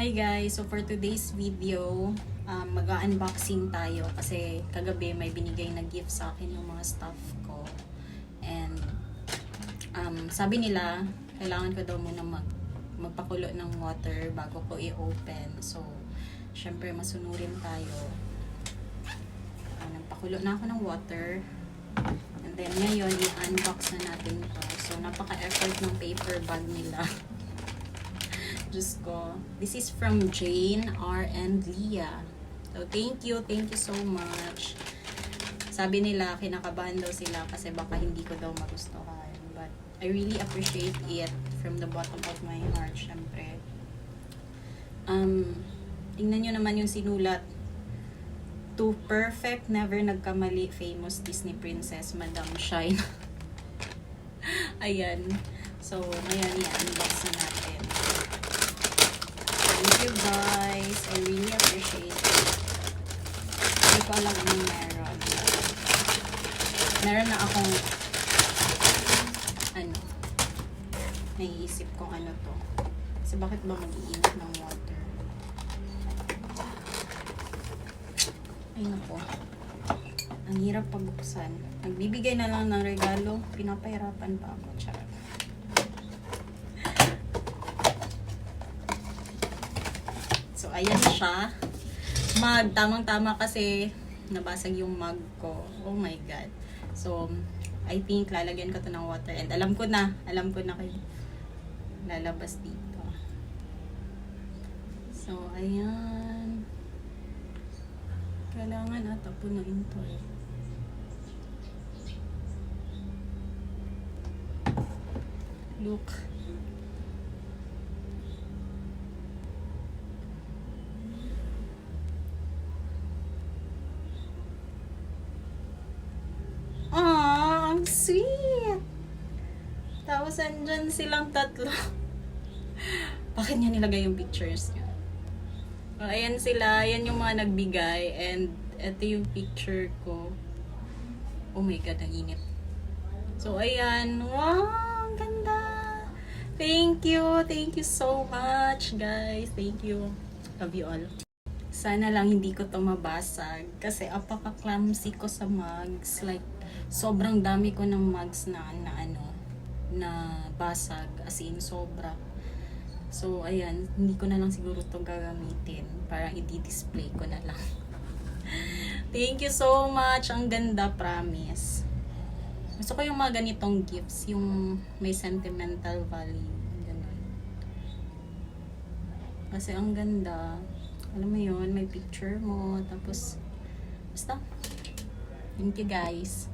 Hi guys! So for today's video, mag-unboxing tayo kasi kagabi may binigay na gift sa akin yung mga stuff ko. And sabi nila, kailangan ko daw muna magpakulo ng water bago ko i-open. So, syempre masunurin tayo. Nagpakulo na ako ng water. And then ngayon, i-unbox na natin to. So, napaka-effort ng paper bag nila. Diyos ko. This is from Jane R. and Leah. So, thank you so much. Sabi nila, kinakabahan daw sila kasi baka hindi ko daw magustuhan. But, I really appreciate it from the bottom of my heart, syempre. Tingnan nyo naman yung sinulat. To perfect, never nagkamali, famous Disney princess, Madam Shine. Ayan. So, ngayon, i-unbox na natin. Thank you guys. I really appreciate it. Hindi ko alam anong meron. Meron na akong naiisip kung ano to. Kasi bakit ba mag-iinit ng water? Ay nako. Ang hirap pagbuksan. Nagbibigay na lang ng regalo. Pinapahirapan pa ako. Charot. So, ayan siya. Mug. Tamang-tama kasi nabasag yung mug ko. Oh my God. So, I think lalagyan ko to ng water. And alam ko na kayo lalabas dito. So, ayan. Kailangan ata punuin to eh. Look. Ang sweet! Tapos andyan silang tatlo. Bakit niya nilagay yung pictures niya? So, ayan sila. Ayan yung mga nagbigay. And ito yung picture ko. Oh my God, ang init. So, ayan. Wow! Ang ganda! Thank you! Thank you so much, guys. Thank you. Love you all. Sana lang hindi ko to mabasag. Kasi apaka-clumsy ko sa mugs. Like, sobrang dami ko ng mugs na basag. As in, sobra. So, ayan. Hindi ko na lang siguro to gagamitin. Parang i-display ko na lang. Thank you so much. Ang ganda, promise. Gusto ko yung mga ganitong gifts. Yung may sentimental value. Ganun. Kasi ang ganda. Alam mo yun, may picture mo. Tapos, basta. Thank you guys.